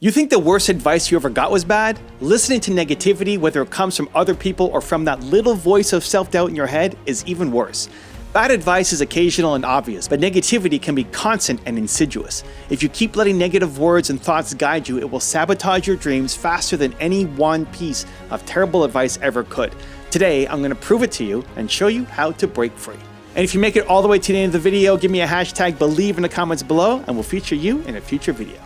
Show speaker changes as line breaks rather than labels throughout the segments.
You think the worst advice you ever got was bad? Listening to negativity, whether it comes from other people or from that little voice of self-doubt in your head, is even worse. Bad advice is occasional and obvious, but negativity can be constant and insidious. If you keep letting negative words and thoughts guide you, it will sabotage your dreams faster than any one piece of terrible advice ever could. Today, I'm going to prove it to you and show you how to break free. And if you make it all the way to the end of the video, give me a hashtag believe in the comments below and we'll feature you in a future video.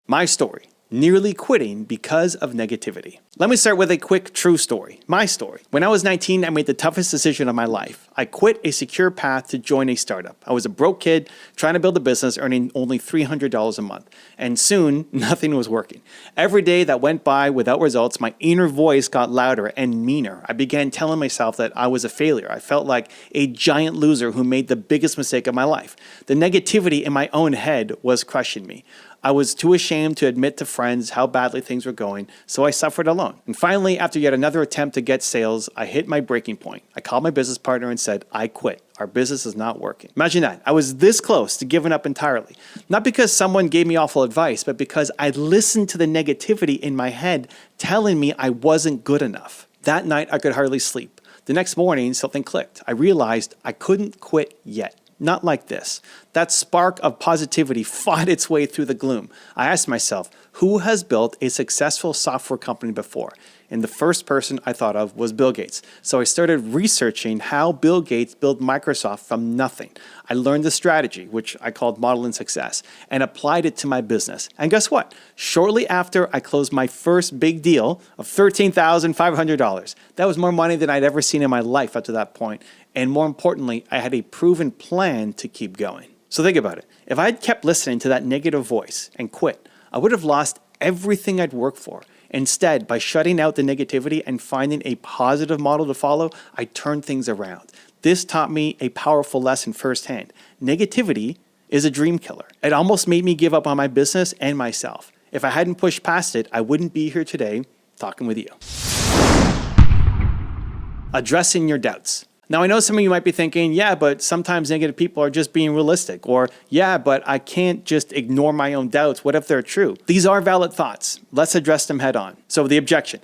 My story, nearly quitting because of negativity. Let me start with a quick true story, my story. When I was 19, I made the toughest decision of my life. I quit a secure path to join a startup. I was a broke kid trying to build a business earning only $300 a month. And soon, nothing was working. Every day that went by without results, my inner voice got louder and meaner. I began telling myself that I was a failure. I felt like a giant loser who made the biggest mistake of my life. The negativity in my own head was crushing me. I was too ashamed to admit to friends how badly things were going, so I suffered alone. And finally, after yet another attempt to get sales, I hit my breaking point. I called my business partner and said, I quit. Our business is not working. Imagine that. I was this close to giving up entirely. Not because someone gave me awful advice, but because I listened to the negativity in my head telling me I wasn't good enough. That night, I could hardly sleep. The next morning, something clicked. I realized I couldn't quit yet. Not like this. That spark of positivity fought its way through the gloom. I asked myself, who has built a successful software company before? And the first person I thought of was Bill Gates. So I started researching how Bill Gates built Microsoft from nothing. I learned the strategy, which I called modeling success, and applied it to my business. And guess what? Shortly after, I closed my first big deal of $13,500. That was more money than I'd ever seen in my life up to that point. And more importantly, I had a proven plan to keep going. So think about it. If I had kept listening to that negative voice and quit, I would have lost everything I'd worked for. Instead, by shutting out the negativity and finding a positive model to follow, I turned things around. This taught me a powerful lesson firsthand. Negativity is a dream killer. It almost made me give up on my business and myself. If I hadn't pushed past it, I wouldn't be here today talking with you. Addressing your doubts. Now, I know some of you might be thinking, yeah, but sometimes negative people are just being realistic. Or, yeah, but I can't just ignore my own doubts. What if they're true? These are valid thoughts. Let's address them head on. So the objection.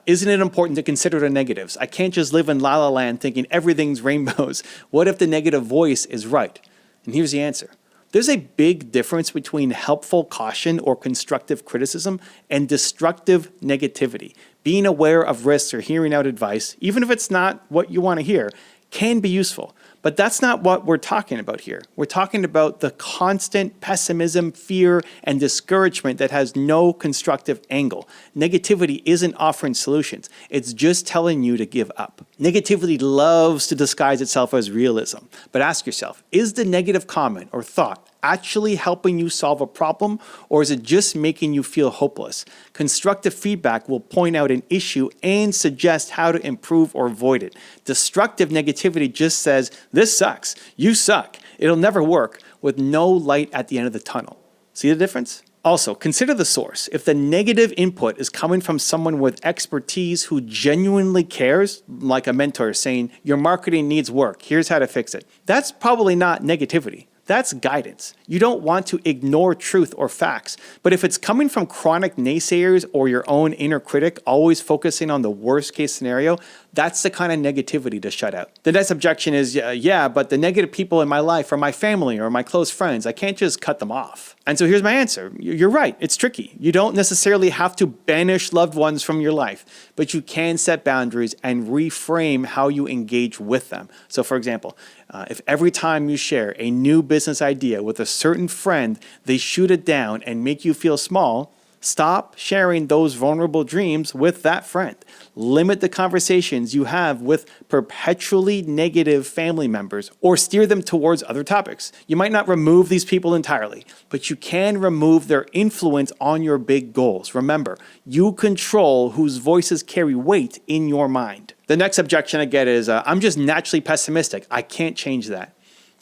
Isn't it important to consider the negatives? I can't just live in la la land thinking everything's rainbows. What if the negative voice is right? And here's the answer. There's a big difference between helpful caution or constructive criticism and destructive negativity. Being aware of risks or hearing out advice, even if it's not what you want to hear, can be useful. But that's not what we're talking about here. We're talking about the constant pessimism, fear, and discouragement that has no constructive angle. Negativity isn't offering solutions. It's just telling you to give up. Negativity loves to disguise itself as realism. But ask yourself, is the negative comment or thought actually helping you solve a problem, or is it just making you feel hopeless? Constructive feedback will point out an issue and suggest how to improve or avoid it. Destructive negativity just says, this sucks, you suck, it'll never work, with no light at the end of the tunnel. See the difference? Also, consider the source. If the negative input is coming from someone with expertise who genuinely cares, like a mentor saying, your marketing needs work, here's how to fix it, that's probably not negativity. That's guidance. You don't want to ignore truth or facts, but if it's coming from chronic naysayers or your own inner critic always focusing on the worst case scenario, that's the kind of negativity to shut out. The next objection is, yeah, but the negative people in my life are my family or my close friends. I can't just cut them off. And so here's my answer. You're right, it's tricky. You don't necessarily have to banish loved ones from your life, but you can set boundaries and reframe how you engage with them. So for example, if every time you share a new business idea with a certain friend, they shoot it down and make you feel small, stop sharing those vulnerable dreams with that friend. Limit the conversations you have with perpetually negative family members or steer them towards other topics. You might not remove these people entirely, but you can remove their influence on your big goals. Remember, you control whose voices carry weight in your mind. The next objection I get is, I'm just naturally pessimistic. I can't change that.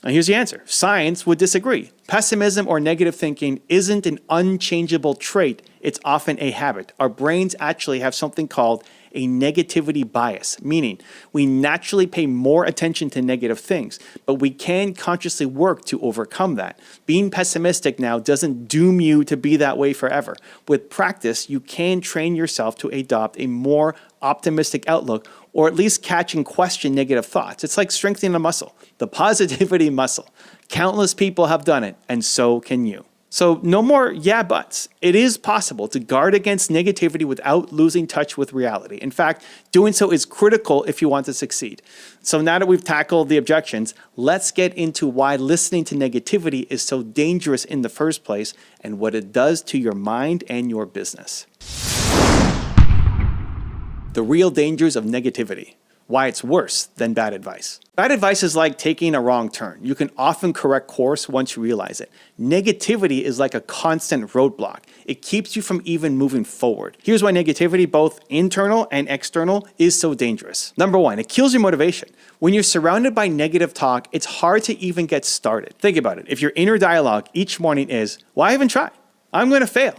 And here's the answer. Science would disagree. Pessimism or negative thinking isn't an unchangeable trait. It's often a habit. Our brains actually have something called a negativity bias, meaning we naturally pay more attention to negative things, but we can consciously work to overcome that. Being pessimistic now doesn't doom you to be that way forever. With practice, you can train yourself to adopt a more optimistic outlook, or at least catch and question negative thoughts. It's like strengthening a muscle, the positivity muscle. Countless people have done it, and so can you. So no more yeah buts. It is possible to guard against negativity without losing touch with reality. In fact, doing so is critical if you want to succeed. So now that we've tackled the objections, let's get into why listening to negativity is so dangerous in the first place and what it does to your mind and your business. The real dangers of negativity. Why it's worse than bad advice. Bad advice is like taking a wrong turn. You can often correct course once you realize it. Negativity is like a constant roadblock. It keeps you from even moving forward. Here's why negativity, both internal and external, is so dangerous. Number one, it kills your motivation. When you're surrounded by negative talk, it's hard to even get started. Think about it. If your inner dialogue each morning is, why even try? I'm going to fail.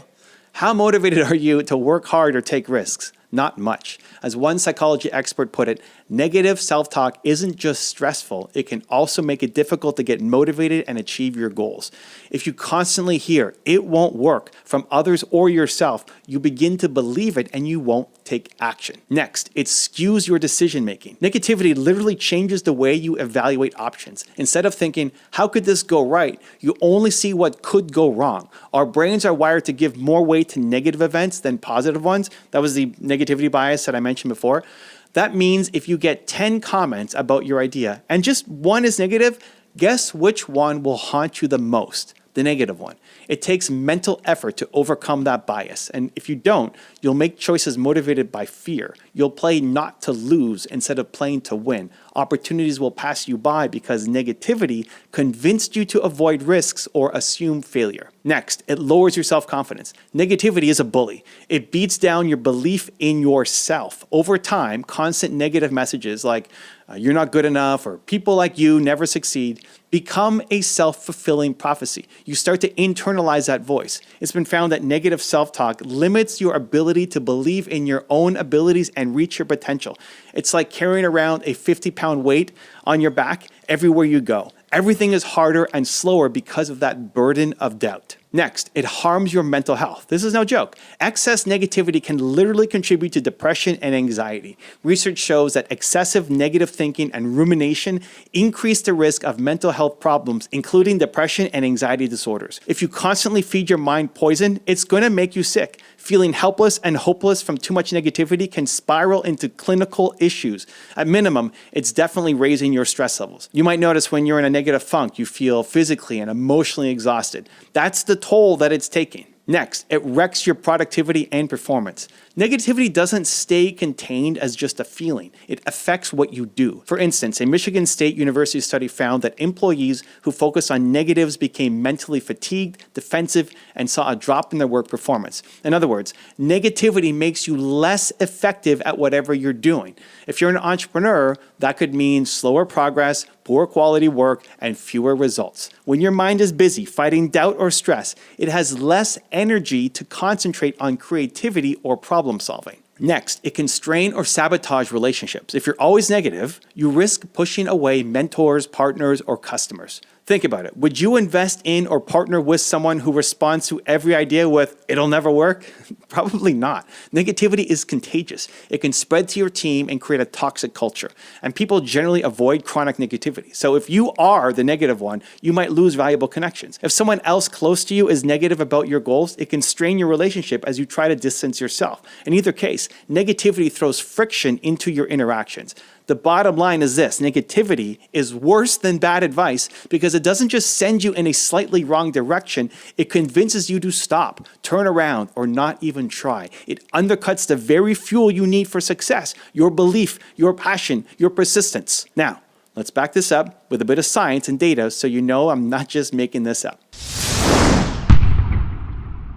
How motivated are you to work hard or take risks? Not much. As one psychology expert put it, negative self-talk isn't just stressful, it can also make it difficult to get motivated and achieve your goals. If you constantly hear, it won't work, from others or yourself, you begin to believe it and you won't take action. Next, it skews your decision making. Negativity literally changes the way you evaluate options. Instead of thinking, how could this go right? You only see what could go wrong. Our brains are wired to give more weight to negative events than positive ones. That was the negativity bias that I mentioned before. That means if you get 10 comments about your idea and just one is negative, guess which one will haunt you the most? The negative one. It takes mental effort to overcome that bias. And if you don't, you'll make choices motivated by fear. You'll play not to lose instead of playing to win. Opportunities will pass you by because negativity convinced you to avoid risks or assume failure. Next, it lowers your self-confidence. Negativity is a bully. It beats down your belief in yourself. Over time, constant negative messages like, you're not good enough, or people like you never succeed, become a self-fulfilling prophecy. You start to internalize that voice. It's been found that negative self-talk limits your ability to believe in your own abilities and reach your potential. It's like carrying around a 50-pound weight on your back everywhere you go. Everything is harder and slower because of that burden of doubt. Next, it harms your mental health. This is no joke. Excess negativity can literally contribute to depression and anxiety. Research shows that excessive negative thinking and rumination increase the risk of mental health problems, including depression and anxiety disorders. If you constantly feed your mind poison, it's going to make you sick. Feeling helpless and hopeless from too much negativity can spiral into clinical issues. At minimum, it's definitely raising your stress levels. You might notice when you're in a negative funk, you feel physically and emotionally exhausted. That's the toll that it's taking. Next, it wrecks your productivity and performance. Negativity doesn't stay contained as just a feeling. It affects what you do. For instance, a Michigan State University study found that employees who focused on negatives became mentally fatigued, defensive, and saw a drop in their work performance. In other words, negativity makes you less effective at whatever you're doing. If you're an entrepreneur, that could mean slower progress, poor quality work, and fewer results. When your mind is busy fighting doubt or stress, it has less energy to concentrate on creativity or problem solving. Next, it can strain or sabotage relationships. If you're always negative, you risk pushing away mentors, partners, or customers. Think about it. Would you invest in or partner with someone who responds to every idea with, it'll never work? Probably not. Negativity is contagious. It can spread to your team and create a toxic culture. And people generally avoid chronic negativity. So if you are the negative one, you might lose valuable connections. If someone else close to you is negative about your goals, it can strain your relationship as you try to distance yourself. In either case, negativity throws friction into your interactions. The bottom line is this: negativity is worse than bad advice because it doesn't just send you in a slightly wrong direction, it convinces you to stop, turn around, or not even try. It undercuts the very fuel you need for success: your belief, your passion, your persistence. Now, let's back this up with a bit of science and data so you know I'm not just making this up.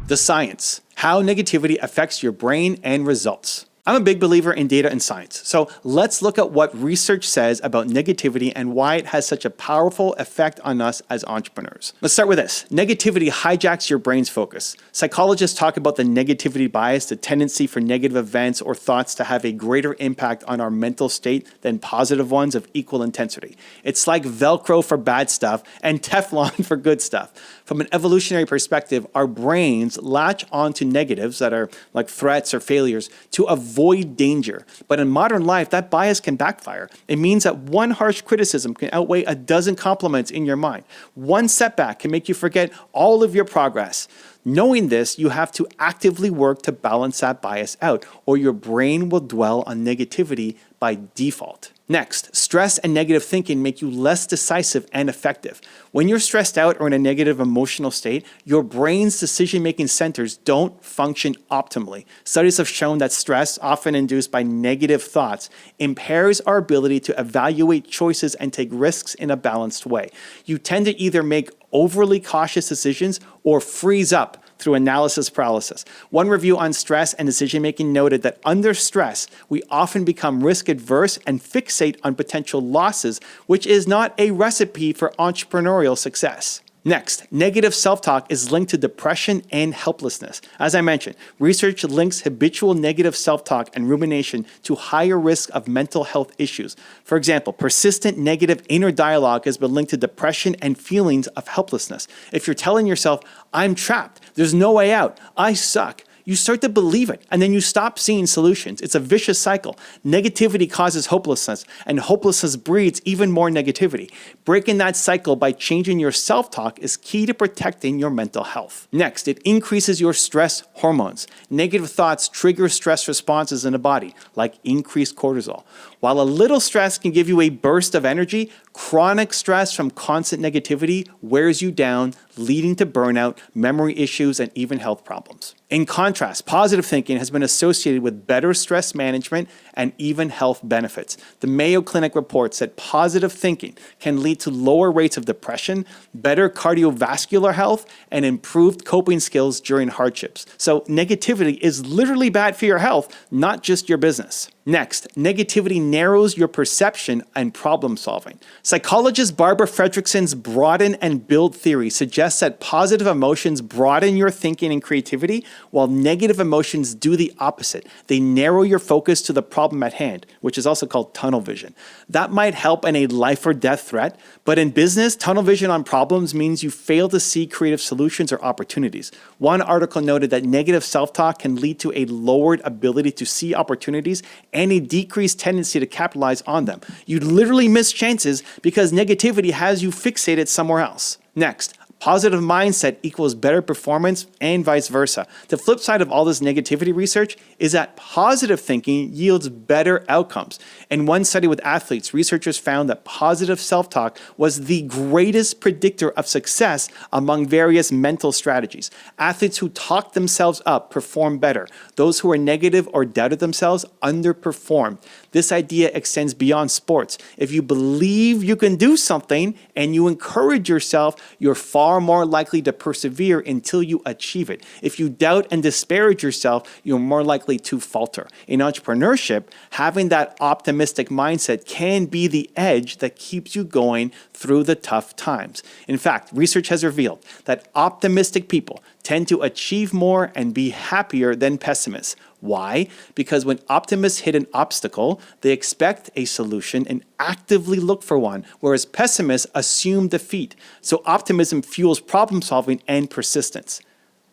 The science: how negativity affects your brain and results. I'm a big believer in data and science, so let's look at what research says about negativity and why it has such a powerful effect on us as entrepreneurs. Let's start with this. Negativity hijacks your brain's focus. Psychologists talk about the negativity bias, the tendency for negative events or thoughts to have a greater impact on our mental state than positive ones of equal intensity. It's like Velcro for bad stuff and Teflon for good stuff. From an evolutionary perspective, our brains latch onto negatives that are like threats or failures to avoid danger. But in modern life, that bias can backfire. It means that one harsh criticism can outweigh a dozen compliments in your mind. One setback can make you forget all of your progress. Knowing this, you have to actively work to balance that bias out, or your brain will dwell on negativity by default. Next, stress and negative thinking make you less decisive and effective. When you're stressed out or in a negative emotional state, your brain's decision-making centers don't function optimally. Studies have shown that stress, often induced by negative thoughts, impairs our ability to evaluate choices and take risks in a balanced way. You tend to either make overly cautious decisions or freeze up through analysis paralysis. One review on stress and decision-making noted that under stress, we often become risk-adverse and fixate on potential losses, which is not a recipe for entrepreneurial success. Next, negative self-talk is linked to depression and helplessness. As I mentioned, research links habitual negative self-talk and rumination to higher risk of mental health issues. For example, persistent negative inner dialogue has been linked to depression and feelings of helplessness. If you're telling yourself, I'm trapped, there's no way out, I suck, you start to believe it, and then you stop seeing solutions. It's a vicious cycle. Negativity causes hopelessness, and hopelessness breeds even more negativity. Breaking that cycle by changing your self-talk is key to protecting your mental health. Next, it increases your stress hormones. Negative thoughts trigger stress responses in the body, like increased cortisol. While a little stress can give you a burst of energy, chronic stress from constant negativity wears you down, leading to burnout, memory issues, and even health problems. In contrast, positive thinking has been associated with better stress management and even health benefits. The Mayo Clinic reports that positive thinking can lead to lower rates of depression, better cardiovascular health, and improved coping skills during hardships. So negativity is literally bad for your health, not just your business. Next, negativity narrows your perception and problem solving. Psychologist Barbara Fredrickson's broaden and build theory suggests that positive emotions broaden your thinking and creativity, while negative emotions do the opposite. They narrow your focus to the problem at hand, which is also called tunnel vision. That might help in a life or death threat, but in business, tunnel vision on problems means you fail to see creative solutions or opportunities. One article noted that negative self-talk can lead to a lowered ability to see opportunities and a decreased tendency to capitalize on them. You literally miss chances because negativity has you fixated somewhere else. Next, positive mindset equals better performance and vice versa. The flip side of all this negativity research is that positive thinking yields better outcomes. In one study with athletes, researchers found that positive self-talk was the greatest predictor of success among various mental strategies. Athletes who talked themselves up performed better. Those who were negative or doubted themselves underperformed. This idea extends beyond sports. If you believe you can do something and you encourage yourself, you're far more likely to persevere until you achieve it. If you doubt and disparage yourself, you're more likely to falter. In entrepreneurship, having that optimistic mindset can be the edge that keeps you going through the tough times. In fact, research has revealed that optimistic people tend to achieve more and be happier than pessimists. Why? Because when optimists hit an obstacle, they expect a solution and actively look for one, whereas pessimists assume defeat. So optimism fuels problem solving and persistence.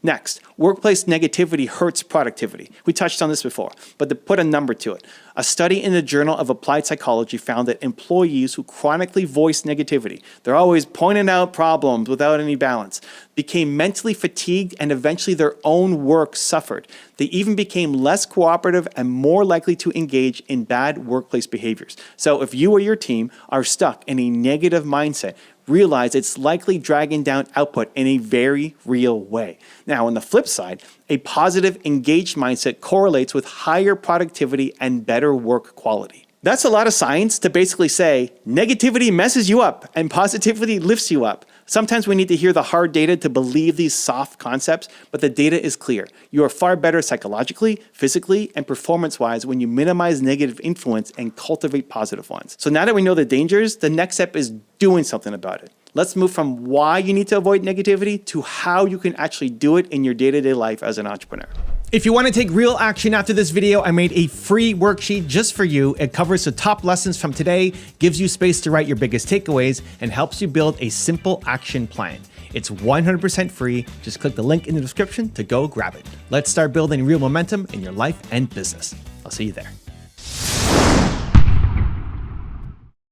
Next, workplace negativity hurts productivity. We touched on this before, but to put a number to it, a study in the Journal of Applied Psychology found that employees who chronically voice negativity, they're always pointing out problems without any balance, became mentally fatigued and eventually their own work suffered. They even became less cooperative and more likely to engage in bad workplace behaviors. So if you or your team are stuck in a negative mindset, realize it's likely dragging down output in a very real way. Now, on the flip side, a positive, engaged mindset correlates with higher productivity and better work quality. That's a lot of science to basically say negativity messes you up and positivity lifts you up. Sometimes we need to hear the hard data to believe these soft concepts, but the data is clear. You are far better psychologically, physically, and performance-wise when you minimize negative influence and cultivate positive ones. So now that we know the dangers, the next step is doing something about it. Let's move from why you need to avoid negativity to how you can actually do it in your day-to-day life as an entrepreneur. If you want to take real action after this video, I made a free worksheet just for you. It covers the top lessons from today, gives you space to write your biggest takeaways, and helps you build a simple action plan. It's 100% free. Just click the link in the description to go grab it. Let's start building real momentum in your life and business. I'll see you there.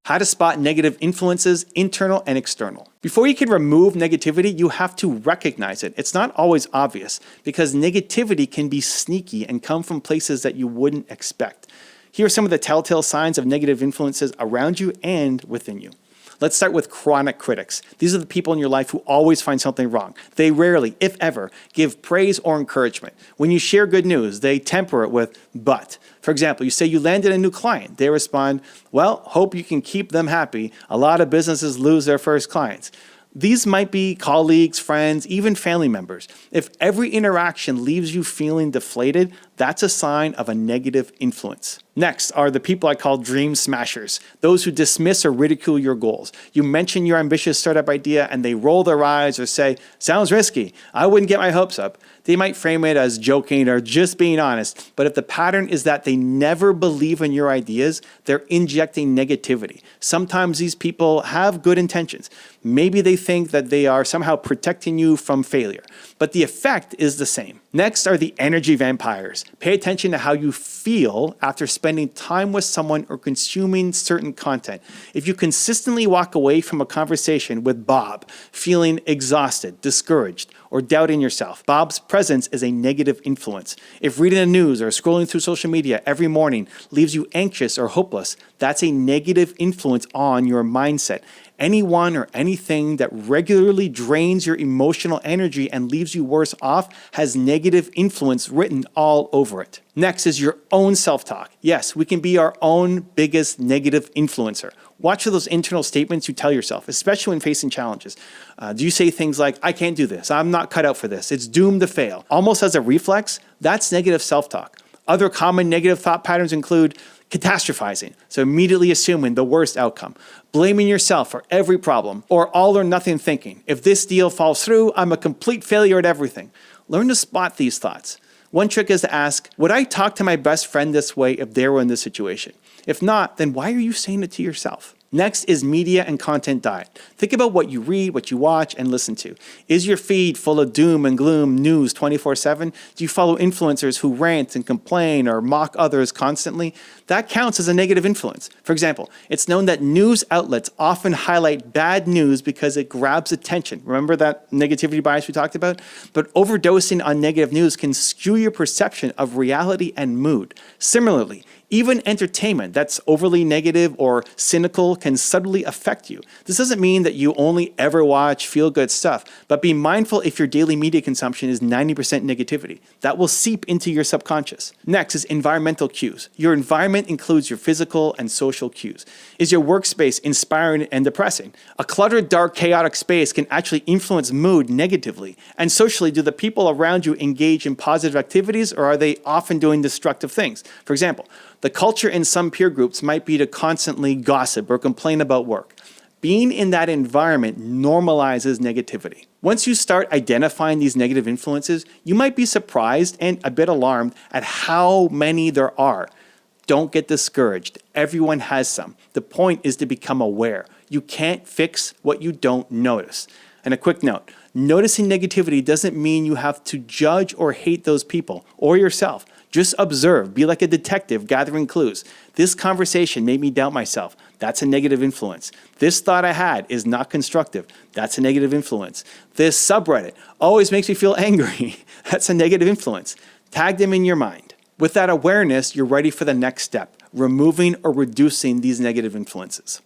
How to spot negative influences, internal and external. Before you can remove negativity, you have to recognize it. It's not always obvious because negativity can be sneaky and come from places that you wouldn't expect. Here are some of the telltale signs of negative influences around you and within you. Let's start with chronic critics. These are the people in your life who always find something wrong. They rarely, if ever, give praise or encouragement. When you share good news, they temper it with but. For example, you say you landed a new client. They respond, well, hope you can keep them happy. A lot of businesses lose their first clients. These might be colleagues, friends, even family members. If every interaction leaves you feeling deflated, that's a sign of a negative influence. Next are the people I call dream smashers, those who dismiss or ridicule your goals. You mention your ambitious startup idea and they roll their eyes or say, sounds risky, I wouldn't get my hopes up. They might frame it as joking or just being honest, but if the pattern is that they never believe in your ideas, they're injecting negativity. Sometimes these people have good intentions. Maybe they think that they are somehow protecting you from failure, but the effect is the same. Next are the energy vampires. Pay attention to how you feel after spending time with someone or consuming certain content. If you consistently walk away from a conversation with Bob feeling exhausted, discouraged, or doubting yourself, Bob's presence is a negative influence. If reading the news or scrolling through social media every morning leaves you anxious or hopeless, that's a negative influence on your mindset. Anyone or anything that regularly drains your emotional energy and leaves you worse off has negative influence written all over it. Next is your own self-talk. Yes, we can be our own biggest negative influencer. Watch for those internal statements you tell yourself, especially when facing challenges. Do you say things like, I can't do this, I'm not cut out for this, it's doomed to fail? Almost as a reflex, that's negative self-talk. Other common negative thought patterns include catastrophizing, so immediately assuming the worst outcome, blaming yourself for every problem, or all or nothing thinking. If this deal falls through, I'm a complete failure at everything. Learn to spot these thoughts. One trick is to ask, would I talk to my best friend this way if they were in this situation? If not, then why are you saying it to yourself? Next is media and content diet. Think about what you read, what you watch, and listen to. Is your feed full of doom and gloom news 24/7? Do you follow influencers who rant and complain or mock others constantly? That counts as a negative influence. For example, it's known that news outlets often highlight bad news because it grabs attention. Remember that negativity bias we talked about? But overdosing on negative news can skew your perception of reality and mood. Similarly, even entertainment that's overly negative or cynical can subtly affect you. This doesn't mean that you only ever watch feel-good stuff, but be mindful if your daily media consumption is 90% negativity. That will seep into your subconscious. Next is environmental cues. Your environment includes your physical and social cues. Is your workspace inspiring and depressing? A cluttered, dark, chaotic space can actually influence mood negatively. And socially, do the people around you engage in positive activities or are they often doing destructive things? For example, the culture in some peer groups might be to constantly gossip or complain about work. Being in that environment normalizes negativity. Once you start identifying these negative influences, you might be surprised and a bit alarmed at how many there are. Don't get discouraged. Everyone has some. The point is to become aware. You can't fix what you don't notice. And a quick note, noticing negativity doesn't mean you have to judge or hate those people or yourself. Just observe, be like a detective gathering clues. This conversation made me doubt myself. That's a negative influence. This thought I had is not constructive. That's a negative influence. This subreddit always makes me feel angry. That's a negative influence. Tag them in your mind. With that awareness, you're ready for the next step, removing or reducing these negative influences.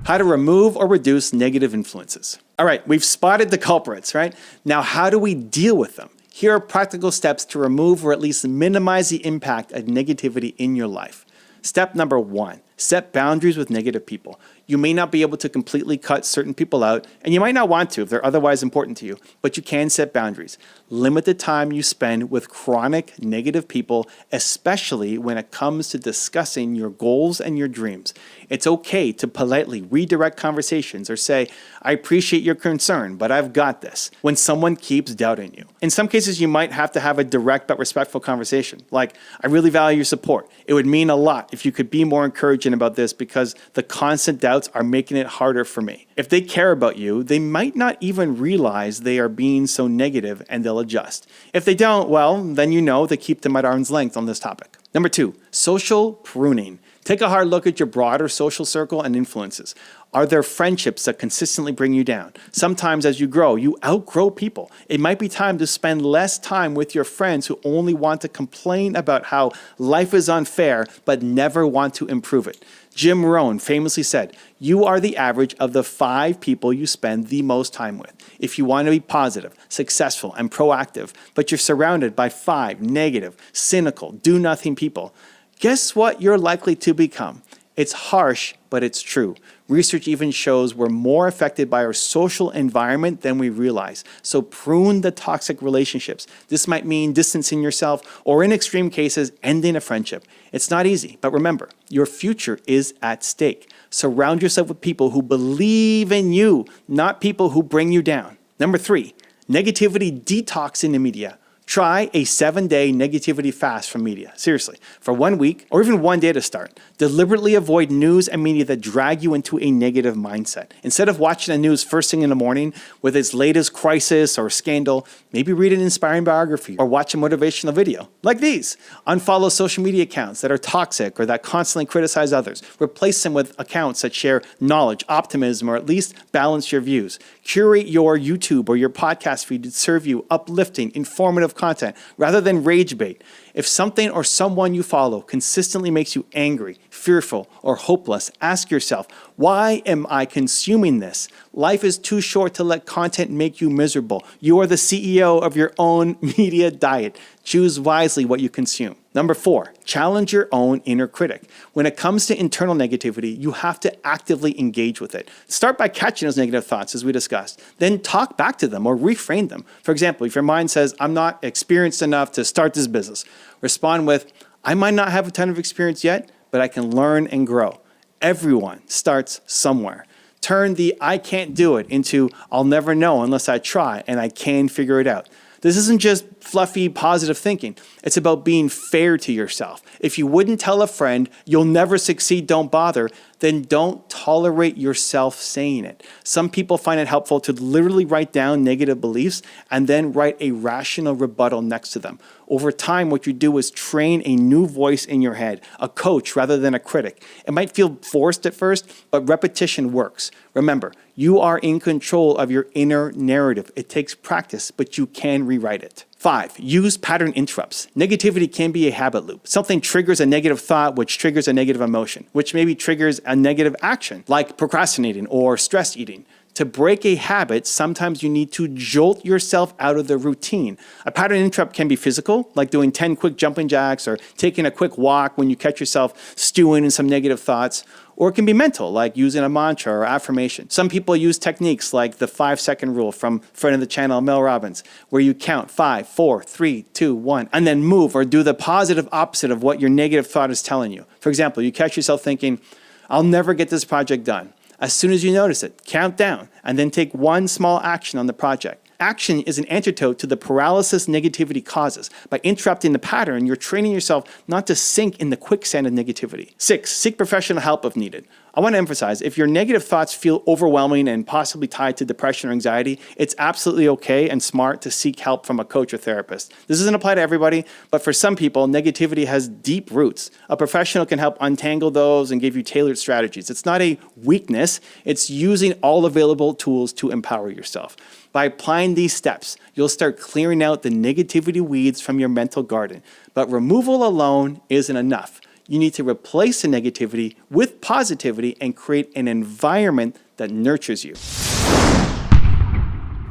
How to remove or reduce negative influences. All right, we've spotted the culprits, right? Now, how do we deal with them? Here are practical steps to remove or at least minimize the impact of negativity in your life. Step number 1, set boundaries with negative people. You may not be able to completely cut certain people out, and you might not want to if they're otherwise important to you, but you can set boundaries. Limit the time you spend with chronic negative people, especially when it comes to discussing your goals and your dreams. It's okay to politely redirect conversations or say, I appreciate your concern, but I've got this, when someone keeps doubting you. In some cases, you might have to have a direct but respectful conversation, like, I really value your support. It would mean a lot if you could be more encouraging about this because the constant doubts are making it harder for me. If they care about you, they might not even realize they are being so negative and they'll adjust. If they don't, well, then you know to keep them at arm's length on this topic. Number 2, social pruning. Take a hard look at your broader social circle and influences. Are there friendships that consistently bring you down? Sometimes as you grow, you outgrow people. It might be time to spend less time with your friends who only want to complain about how life is unfair, but never want to improve it. Jim Rohn famously said, you are the average of the 5 people you spend the most time with. If you want to be positive, successful, and proactive, but you're surrounded by 5 negative, cynical, do-nothing people, guess what you're likely to become? It's harsh, but it's true. Research even shows we're more affected by our social environment than we realize. So prune the toxic relationships. This might mean distancing yourself or, in extreme cases, ending a friendship. It's not easy, but remember, your future is at stake. Surround yourself with people who believe in you, not people who bring you down. Number 3, negativity detox in the media. Try a 7-day negativity fast from media. Seriously, for 1 week or even 1 day to start. Deliberately avoid news and media that drag you into a negative mindset. Instead of watching the news first thing in the morning with its latest crisis or scandal, maybe read an inspiring biography or watch a motivational video like these. Unfollow social media accounts that are toxic or that constantly criticize others. Replace them with accounts that share knowledge, optimism, or at least balance your views. Curate your YouTube or your podcast feed to serve you uplifting, informative content rather than rage bait. If something or someone you follow consistently makes you angry, fearful, or hopeless, ask yourself, why am I consuming this? Life is too short to let content make you miserable. You are the CEO of your own media diet. Choose wisely what you consume. Number 4, challenge your own inner critic. When it comes to internal negativity, you have to actively engage with it. Start by catching those negative thoughts, as we discussed. Then talk back to them or reframe them. For example, if your mind says, I'm not experienced enough to start this business, respond with, I might not have a ton of experience yet, but I can learn and grow. Everyone starts somewhere. Turn the I can't do it into I'll never know unless I try and I can figure it out. This isn't just fluffy, positive thinking. It's about being fair to yourself. If you wouldn't tell a friend, you'll never succeed, don't bother, then don't tolerate yourself saying it. Some people find it helpful to literally write down negative beliefs and then write a rational rebuttal next to them. Over time, what you do is train a new voice in your head, a coach rather than a critic. It might feel forced at first, but repetition works. Remember, you are in control of your inner narrative. It takes practice, but you can rewrite it. 5, use pattern interrupts. Negativity can be a habit loop. Something triggers a negative thought, which triggers a negative emotion, which maybe triggers a negative action, like procrastinating or stress eating. To break a habit, sometimes you need to jolt yourself out of the routine. A pattern interrupt can be physical, like doing 10 quick jumping jacks or taking a quick walk when you catch yourself stewing in some negative thoughts. Or it can be mental, like using a mantra or affirmation. Some people use techniques like the 5-second rule from friend of the channel, Mel Robbins, where you count 5, 4, 3, 2, 1, and then move or do the positive opposite of what your negative thought is telling you. For example, you catch yourself thinking, I'll never get this project done. As soon as you notice it, count down and then take one small action on the project. Action is an antidote to the paralysis negativity causes. By interrupting the pattern, you're training yourself not to sink in the quicksand of negativity. 6, seek professional help if needed. I want to emphasize, if your negative thoughts feel overwhelming and possibly tied to depression or anxiety, it's absolutely okay and smart to seek help from a coach or therapist. This doesn't apply to everybody, but for some people, negativity has deep roots. A professional can help untangle those and give you tailored strategies. It's not a weakness, it's using all available tools to empower yourself. By applying these steps, you'll start clearing out the negativity weeds from your mental garden. But removal alone isn't enough. You need to replace the negativity with positivity and create an environment that nurtures you.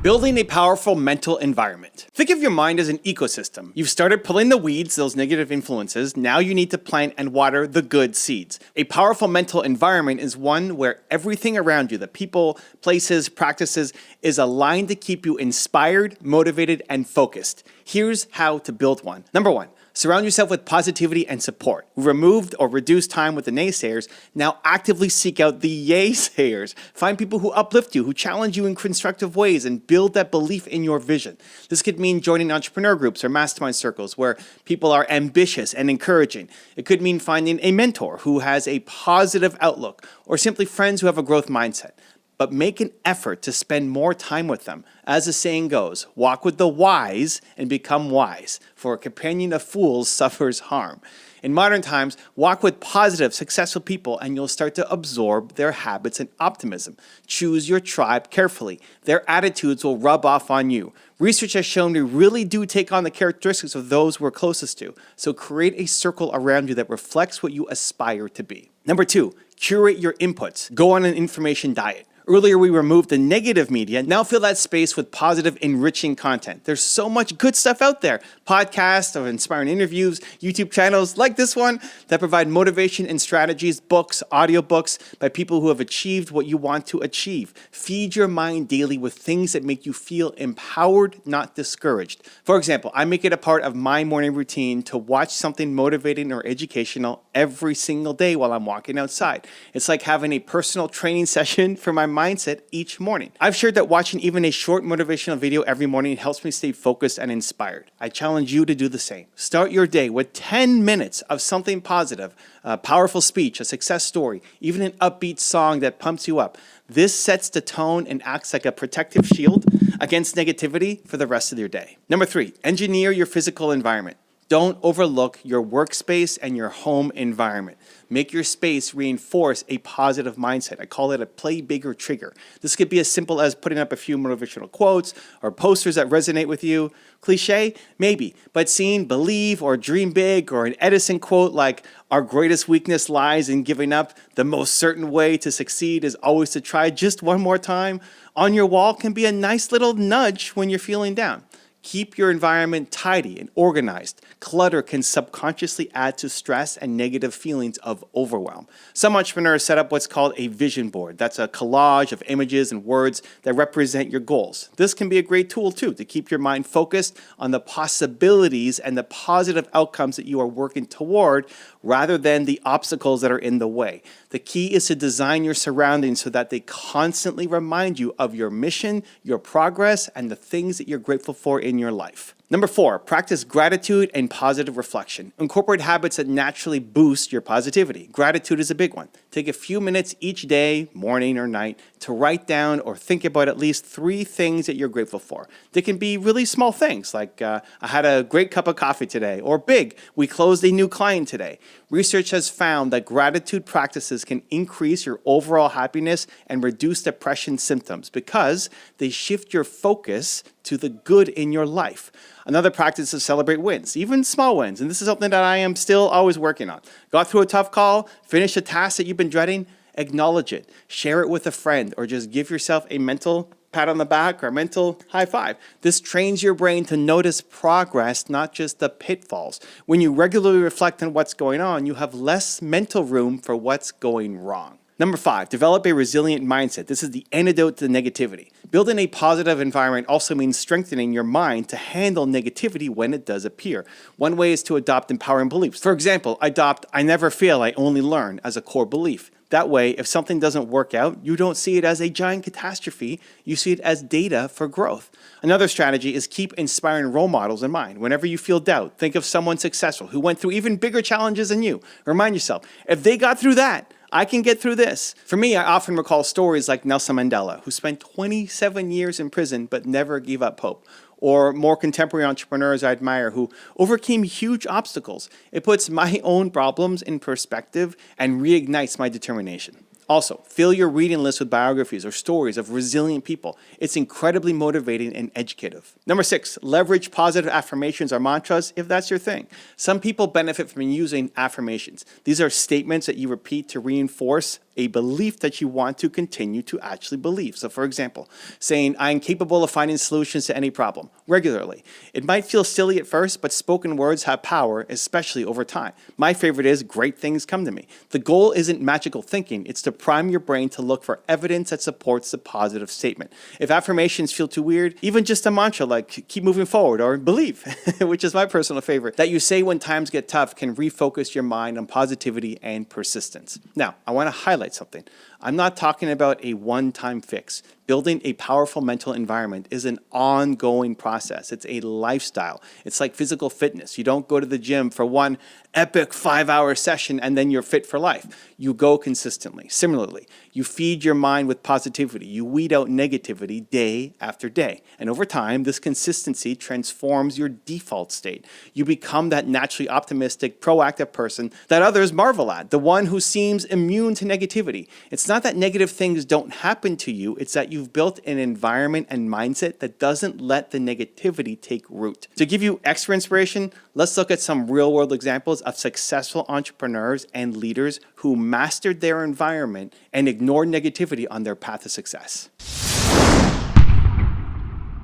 Building a powerful mental environment. Think of your mind as an ecosystem. You've started pulling the weeds, those negative influences. Now you need to plant and water the good seeds. A powerful mental environment is one where everything around you, the people, places, practices, is aligned to keep you inspired, motivated, and focused. Here's how to build one. Number one, surround yourself with positivity and support. Removed or reduced time with the naysayers. Now actively seek out the yay-sayers. Find people who uplift you, who challenge you in constructive ways, and build that belief in your vision. This could mean joining entrepreneur groups or mastermind circles where people are ambitious and encouraging. It could mean finding a mentor who has a positive outlook, or simply friends who have a growth mindset. But make an effort to spend more time with them. As the saying goes, walk with the wise and become wise, for a companion of fools suffers harm. In modern times, walk with positive, successful people and you'll start to absorb their habits and optimism. Choose your tribe carefully. Their attitudes will rub off on you. Research has shown we really do take on the characteristics of those we're closest to. So create a circle around you that reflects what you aspire to be. Number two, curate your inputs. Go on an information diet. Earlier, we removed the negative media. Now fill that space with positive, enriching content. There's so much good stuff out there. Podcasts of inspiring interviews, YouTube channels like this one that provide motivation and strategies, books, audiobooks by people who have achieved what you want to achieve. Feed your mind daily with things that make you feel empowered, not discouraged. For example, I make it a part of my morning routine to watch something motivating or educational every single day while I'm walking outside. It's like having a personal training session for my mindset each morning. I've shared that watching even a short motivational video every morning helps me stay focused and inspired. I challenge you to do the same. Start your day with 10 minutes of something positive, a powerful speech, a success story, even an upbeat song that pumps you up. This sets the tone and acts like a protective shield against negativity for the rest of your day. Number three, engineer your physical environment. Don't overlook your workspace and your home environment. Make your space reinforce a positive mindset. I call it a play bigger trigger. This could be as simple as putting up a few motivational quotes or posters that resonate with you. Cliche? Maybe. But seeing believe or dream big or an Edison quote like, our greatest weakness lies in giving up. The most certain way to succeed is always to try just one more time on your wall can be a nice little nudge when you're feeling down. Keep your environment tidy and organized. Clutter can subconsciously add to stress and negative feelings of overwhelm. Some entrepreneurs set up what's called a vision board. That's a collage of images and words that represent your goals. This can be a great tool too to keep your mind focused on the possibilities and the positive outcomes that you are working toward rather than the obstacles that are in the way. The key is to design your surroundings so that they constantly remind you of your mission, your progress, and the things that you're grateful for in your life. Number four, practice gratitude and positive reflection. Incorporate habits that naturally boost your positivity. Gratitude is a big one. Take a few minutes each day, morning or night, to write down or think about at least 3 things that you're grateful for. They can be really small things like, I had a great cup of coffee today, or big, we closed a new client today. Research has found that gratitude practices can increase your overall happiness and reduce depression symptoms because they shift your focus to the good in your life. Another practice is to celebrate wins, even small wins. And this is something that I am still always working on. Got through a tough call, finished a task that you've been dreading, acknowledge it. Share it with a friend or just give yourself a mental pat on the back or a mental high five. This trains your brain to notice progress, not just the pitfalls. When you regularly reflect on what's going on, you have less mental room for what's going wrong. Number 5, develop a resilient mindset. This is the antidote to negativity. Building a positive environment also means strengthening your mind to handle negativity when it does appear. One way is to adopt empowering beliefs. For example, adopt I never fail, I only learn as a core belief. That way, if something doesn't work out, you don't see it as a giant catastrophe, you see it as data for growth. Another strategy is keep inspiring role models in mind. Whenever you feel doubt, think of someone successful who went through even bigger challenges than you. Remind yourself, if they got through that, I can get through this. For me, I often recall stories like Nelson Mandela, who spent 27 years in prison but never gave up hope. Or more contemporary entrepreneurs I admire who overcame huge obstacles. It puts my own problems in perspective and reignites my determination. Also, fill your reading list with biographies or stories of resilient people. It's incredibly motivating and educative. Number 6, leverage positive affirmations or mantras if that's your thing. Some people benefit from using affirmations. These are statements that you repeat to reinforce a belief that you want to continue to actually believe. So for example, saying, I am capable of finding solutions to any problem regularly. It might feel silly at first, but spoken words have power, especially over time. My favorite is, great things come to me. The goal isn't magical thinking, it's to prime your brain to look for evidence that supports the positive statement. If affirmations feel too weird, even just a mantra like keep moving forward or believe, which is my personal favorite, that you say when times get tough can refocus your mind on positivity and persistence. Now, I want to highlight something. I'm not talking about a one-time fix. Building a powerful mental environment is an ongoing process. It's a lifestyle. It's like physical fitness. You don't go to the gym for one epic 5-hour session and then you're fit for life. You go consistently. Similarly, you feed your mind with positivity. You weed out negativity day after day. And over time, this consistency transforms your default state. You become that naturally optimistic, proactive person that others marvel at, the one who seems immune to negativity. It's not that negative things don't happen to you, it's that you've built an environment and mindset that doesn't let the negativity take root. To give you extra inspiration, let's look at some real-world examples of successful entrepreneurs and leaders who mastered their environment and ignored negativity on their path to success.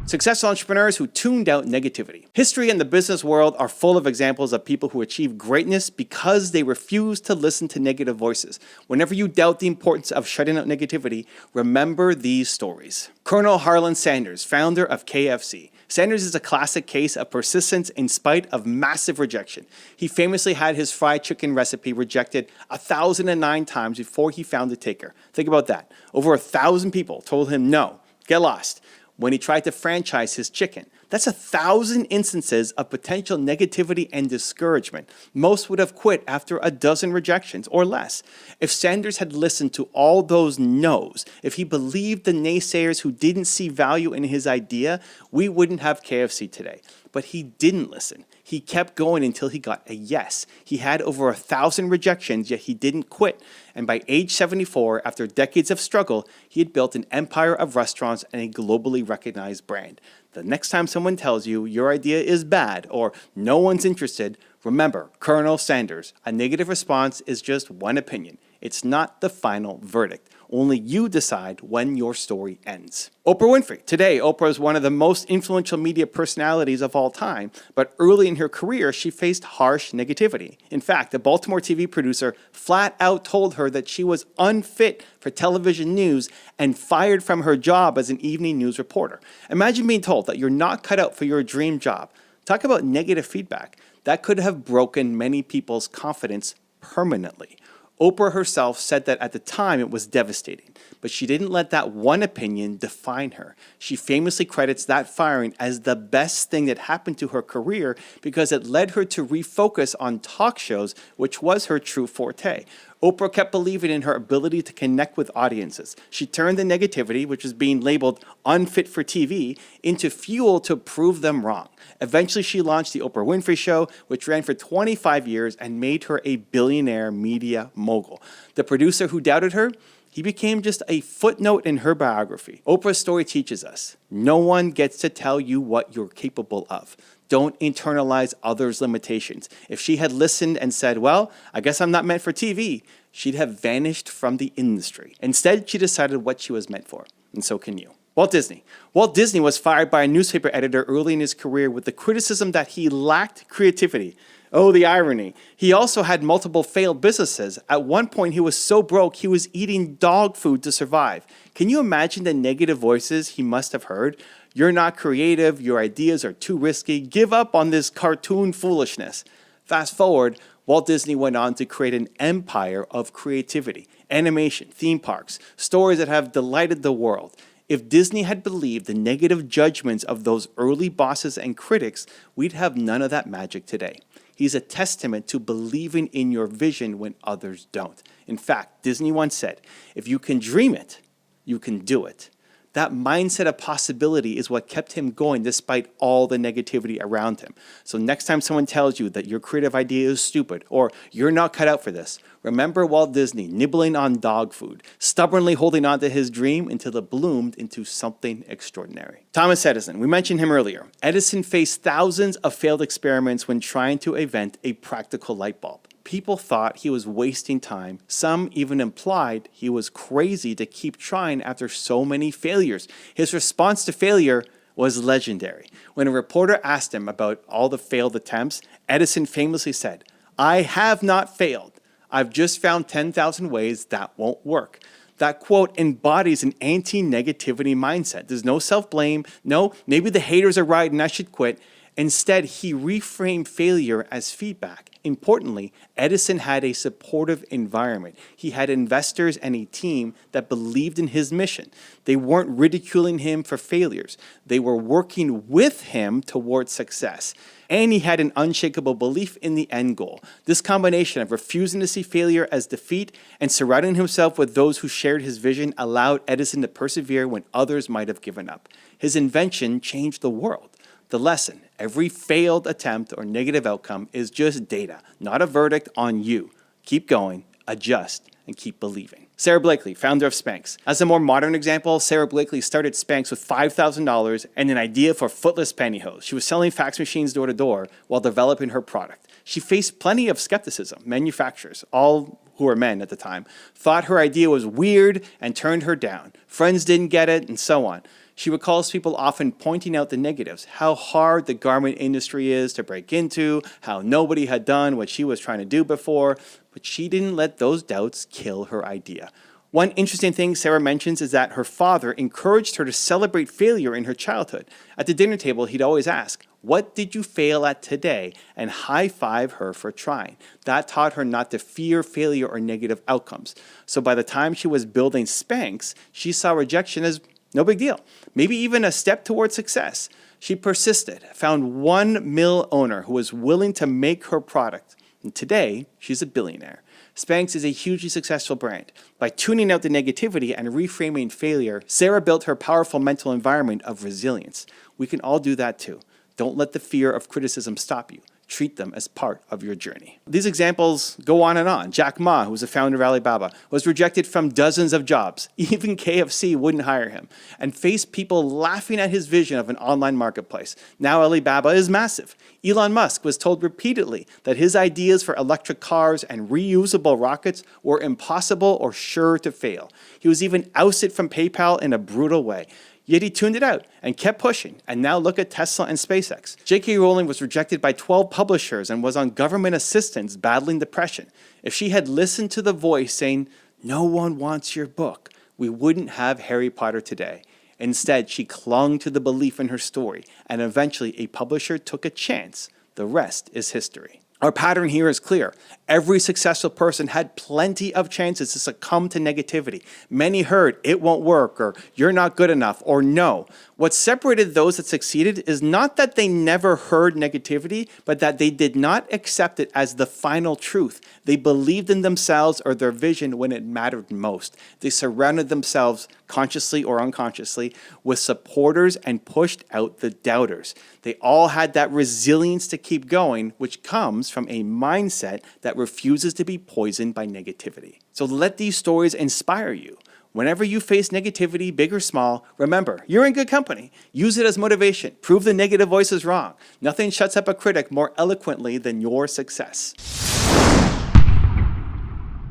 Successful entrepreneurs who tuned out negativity. History and the business world are full of examples of people who achieve greatness because they refuse to listen to negative voices. Whenever you doubt the importance of shutting out negativity, remember these stories. Colonel Harlan Sanders, founder of KFC. Sanders is a classic case of persistence in spite of massive rejection. He famously had his fried chicken recipe rejected 1,009 times before he found a taker. Think about that. Over 1,000 people told him no, get lost, when he tried to franchise his chicken. That's 1,000 instances of potential negativity and discouragement. Most would have quit after a dozen rejections or less. If Sanders had listened to all those no's, if he believed the naysayers who didn't see value in his idea, we wouldn't have KFC today. But he didn't listen. He kept going until he got a yes. He had over 1,000 rejections, yet he didn't quit. And by age 74, after decades of struggle, he had built an empire of restaurants and a globally recognized brand. The next time someone tells you your idea is bad or no one's interested, remember, Colonel Sanders, a negative response is just one opinion. It's not the final verdict. Only you decide when your story ends. Oprah Winfrey. Today, Oprah is one of the most influential media personalities of all time, but early in her career, she faced harsh negativity. In fact, a Baltimore TV producer flat out told her that she was unfit for television news and fired from her job as an evening news reporter. Imagine being told that you're not cut out for your dream job. Talk about negative feedback. That could have broken many people's confidence permanently. Oprah herself said that at the time it was devastating, but she didn't let that one opinion define her. She famously credits that firing as the best thing that happened to her career because it led her to refocus on talk shows, which was her true forte. Oprah kept believing in her ability to connect with audiences. She turned the negativity, which was being labeled unfit for TV, into fuel to prove them wrong. Eventually, she launched the Oprah Winfrey Show, which ran for 25 years and made her a billionaire media mogul. The producer who doubted her, he became just a footnote in her biography. Oprah's story teaches us, no one gets to tell you what you're capable of. Don't internalize others' limitations. If she had listened and said, well, I guess I'm not meant for TV, she'd have vanished from the industry. Instead, she decided what she was meant for, and so can you. Walt Disney. Walt Disney was fired by a newspaper editor early in his career with the criticism that he lacked creativity. Oh, the irony. He also had multiple failed businesses. At one point, he was so broke, he was eating dog food to survive. Can you imagine the negative voices he must have heard? You're not creative, your ideas are too risky, give up on this cartoon foolishness. Fast forward, Walt Disney went on to create an empire of creativity, animation, theme parks, stories that have delighted the world. If Disney had believed the negative judgments of those early bosses and critics, we'd have none of that magic today. He's a testament to believing in your vision when others don't. In fact, Disney once said, if you can dream it, you can do it. That mindset of possibility is what kept him going despite all the negativity around him. So next time someone tells you that your creative idea is stupid or you're not cut out for this, remember Walt Disney nibbling on dog food, stubbornly holding on to his dream until it bloomed into something extraordinary. Thomas Edison, we mentioned him earlier. Edison faced thousands of failed experiments when trying to invent a practical light bulb. People thought he was wasting time. Some even implied he was crazy to keep trying after so many failures. His response to failure was legendary. When a reporter asked him about all the failed attempts, Edison famously said, "I have not failed. I've just found 10,000 ways that won't work." That quote embodies an anti-negativity mindset. There's no self-blame. No, maybe the haters are right and I should quit. Instead, he reframed failure as feedback. Importantly, Edison had a supportive environment. He had investors and a team that believed in his mission. They weren't ridiculing him for failures. They were working with him towards success. And he had an unshakable belief in the end goal. This combination of refusing to see failure as defeat and surrounding himself with those who shared his vision allowed Edison to persevere when others might have given up. His invention changed the world. The lesson: every failed attempt or negative outcome is just data, not a verdict on you. Keep going, adjust, and keep believing. Sara Blakely, founder of Spanx. As a more modern example, Sara Blakely started Spanx with $5,000 and an idea for footless pantyhose. She was selling fax machines door to door while developing her product. She faced plenty of skepticism. Manufacturers, all who were men at the time, thought her idea was weird and turned her down. Friends didn't get it, and so on. She recalls people often pointing out the negatives, how hard the garment industry is to break into, how nobody had done what she was trying to do before, but she didn't let those doubts kill her idea. One interesting thing Sara mentions is that her father encouraged her to celebrate failure in her childhood. At the dinner table, he'd always ask, "What did you fail at today?" and high-five her for trying. That taught her not to fear failure or negative outcomes. So by the time she was building Spanx, she saw rejection as no big deal, maybe even a step towards success. She persisted, found one mill owner who was willing to make her product, and today she's a billionaire. Spanx is a hugely successful brand. By tuning out the negativity and reframing failure, Sara built her powerful mental environment of resilience. We can all do that too. Don't let the fear of criticism stop you. Treat them as part of your journey. These examples go on and on. Jack Ma, who was the founder of Alibaba, was rejected from dozens of jobs. Even KFC wouldn't hire him, and faced people laughing at his vision of an online marketplace. Now Alibaba is massive. Elon Musk was told repeatedly that his ideas for electric cars and reusable rockets were impossible or sure to fail. He was even ousted from PayPal in a brutal way. Yet he tuned it out and kept pushing, and now look at Tesla and SpaceX. J.K. Rowling was rejected by 12 publishers and was on government assistance battling depression. If she had listened to the voice saying, "No one wants your book," we wouldn't have Harry Potter today. Instead, she clung to the belief in her story, and eventually a publisher took a chance. The rest is history. Our pattern here is clear. Every successful person had plenty of chances to succumb to negativity. Many heard, "It won't work," or "You're not good enough," or "No." What separated those that succeeded is not that they never heard negativity, but that they did not accept it as the final truth. They believed in themselves or their vision when it mattered most. They surrounded themselves, consciously or unconsciously, with supporters and pushed out the doubters. They all had that resilience to keep going, which comes from a mindset that refuses to be poisoned by negativity. So let these stories inspire you. Whenever you face negativity, big or small, remember, you're in good company. Use it as motivation. Prove the negative voices wrong. Nothing shuts up a critic more eloquently than your success.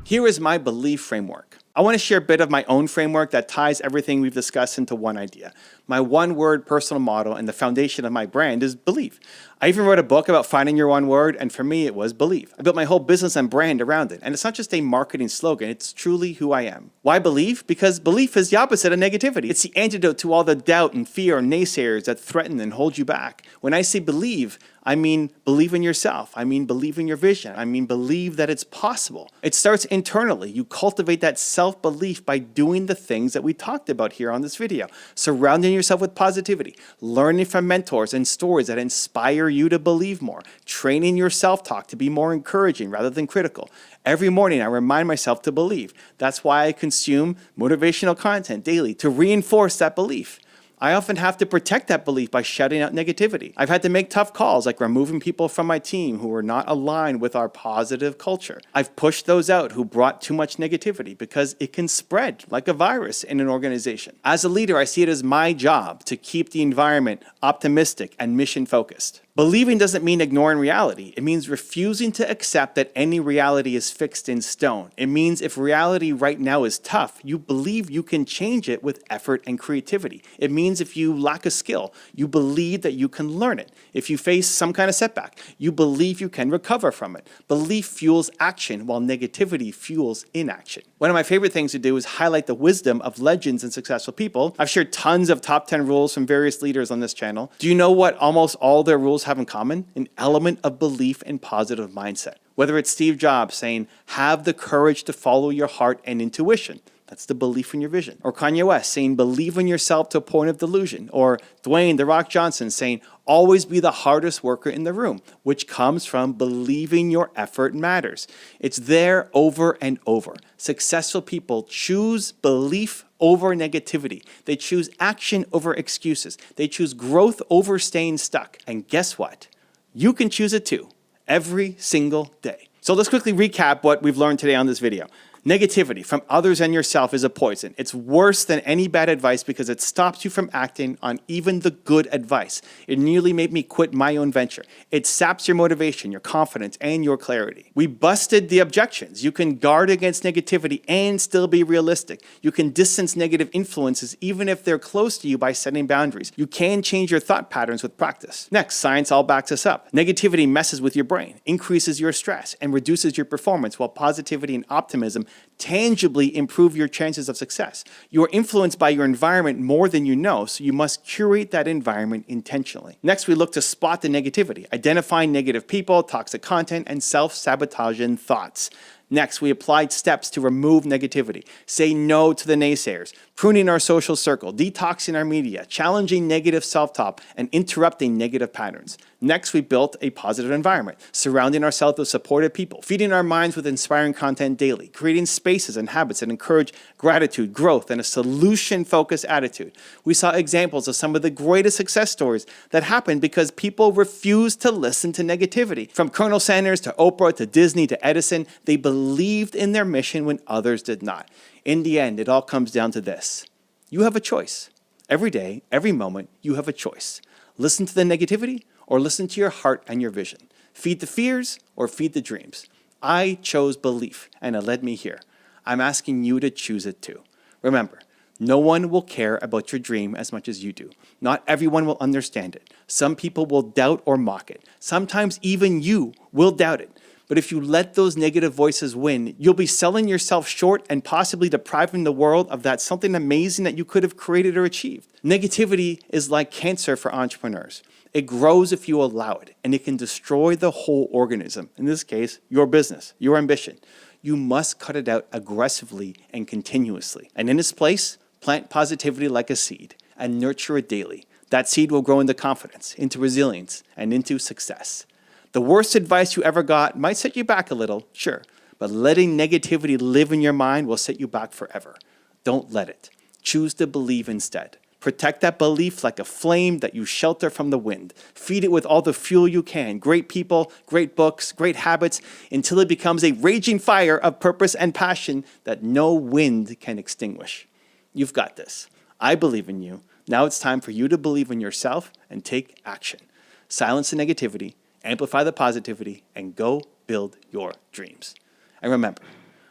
Here is my belief framework. I want to share a bit of my own framework that ties everything we've discussed into one idea. My one-word personal motto and the foundation of my brand is believe. I even wrote a book about finding your one word, and for me, it was believe. I built my whole business and brand around it, and it's not just a marketing slogan, it's truly who I am. Why believe? Because belief is the opposite of negativity. It's the antidote to all the doubt and fear and naysayers that threaten and hold you back. When I say believe, I mean believe in yourself. I mean believe in your vision. I mean believe that it's possible. It starts internally. You cultivate that self-belief by doing the things that we talked about here on this video. Surrounding yourself with positivity, learning from mentors and stories that inspire you to believe more, training your self-talk to be more encouraging rather than critical. Every morning I remind myself to believe. That's why I consume motivational content daily to reinforce that belief. I often have to protect that belief by shutting out negativity. I've had to make tough calls like removing people from my team who were not aligned with our positive culture. I've pushed those out who brought too much negativity because it can spread like a virus in an organization. As a leader, I see it as my job to keep the environment optimistic and mission focused. Believing doesn't mean ignoring reality. It means refusing to accept that any reality is fixed in stone. It means if reality right now is tough, you believe you can change it with effort and creativity. It means if you lack a skill, you believe that you can learn it. If you face some kind of setback, you believe you can recover from it. Belief fuels action while negativity fuels inaction. One of my favorite things to do is highlight the wisdom of legends and successful people. I've shared tons of top 10 rules from various leaders on this channel. Do you know what almost all their rules have in common? An element of belief and positive mindset. Whether it's Steve Jobs saying, have the courage to follow your heart and intuition. That's the belief in your vision. Or Kanye West saying, believe in yourself to a point of delusion. Or Dwayne "The Rock" Johnson saying, always be the hardest worker in the room, which comes from believing your effort matters. It's there over and over. Successful people choose belief over negativity. They choose action over excuses. They choose growth over staying stuck. And guess what? You can choose it too, every single day. So let's quickly recap what we've learned today on this video. Negativity from others and yourself is a poison. It's worse than any bad advice because it stops you from acting on even the good advice. It nearly made me quit my own venture. It saps your motivation, your confidence, and your clarity. We busted the objections. You can guard against negativity and still be realistic. You can distance negative influences even if they're close to you by setting boundaries. You can change your thought patterns with practice. Next, science all backs us up. Negativity messes with your brain, increases your stress, and reduces your performance, while positivity and optimism tangibly improve your chances of success. You are influenced by your environment more than you know, so you must curate that environment intentionally. Next, we look to spot the negativity, identifying negative people, toxic content, and self-sabotaging thoughts. Next, we applied steps to remove negativity, say no to the naysayers, pruning our social circle, detoxing our media, challenging negative self-talk, and interrupting negative patterns. Next, we built a positive environment, surrounding ourselves with supportive people, feeding our minds with inspiring content daily, creating spaces and habits that encourage gratitude, growth, and a solution-focused attitude. We saw examples of some of the greatest success stories that happened because people refused to listen to negativity. From Colonel Sanders to Oprah to Disney to Edison, they believed in their mission when others did not. In the end, it all comes down to this. You have a choice. Every day, every moment, you have a choice. Listen to the negativity or listen to your heart and your vision. Feed the fears or feed the dreams. I chose belief, and it led me here. I'm asking you to choose it too. Remember, no one will care about your dream as much as you do. Not everyone will understand it. Some people will doubt or mock it. Sometimes even you will doubt it. But if you let those negative voices win, you'll be selling yourself short and possibly depriving the world of that something amazing that you could have created or achieved. Negativity is like cancer for entrepreneurs. It grows if you allow it, and it can destroy the whole organism. In this case, your business, your ambition. You must cut it out aggressively and continuously. And in its place, plant positivity like a seed and nurture it daily. That seed will grow into confidence, into resilience, and into success. The worst advice you ever got might set you back a little, sure, but letting negativity live in your mind will set you back forever. Don't let it. Choose to believe instead. Protect that belief like a flame that you shelter from the wind. Feed it with all the fuel you can, great people, great books, great habits, until it becomes a raging fire of purpose and passion that no wind can extinguish. You've got this. I believe in you. Now it's time for you to believe in yourself and take action. Silence the negativity, amplify the positivity, and go build your dreams. And remember,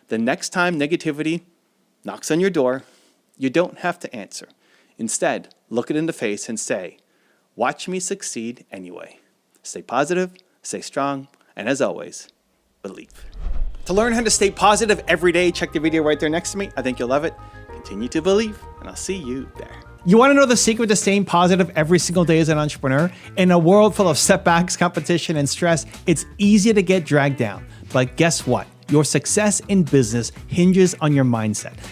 the next time negativity knocks on your door, you don't have to answer. Instead, look it in the face and say, watch me succeed anyway. Stay positive, stay strong, and as always, believe. To learn how to stay positive every day, check the video right there next to me. I think you'll love it. Continue to believe, and I'll see you there. You want to know the secret to staying positive every single day as an entrepreneur? In a world full of setbacks, competition, and stress, it's easy to get dragged down. But guess what? Your success in business hinges on your mindset.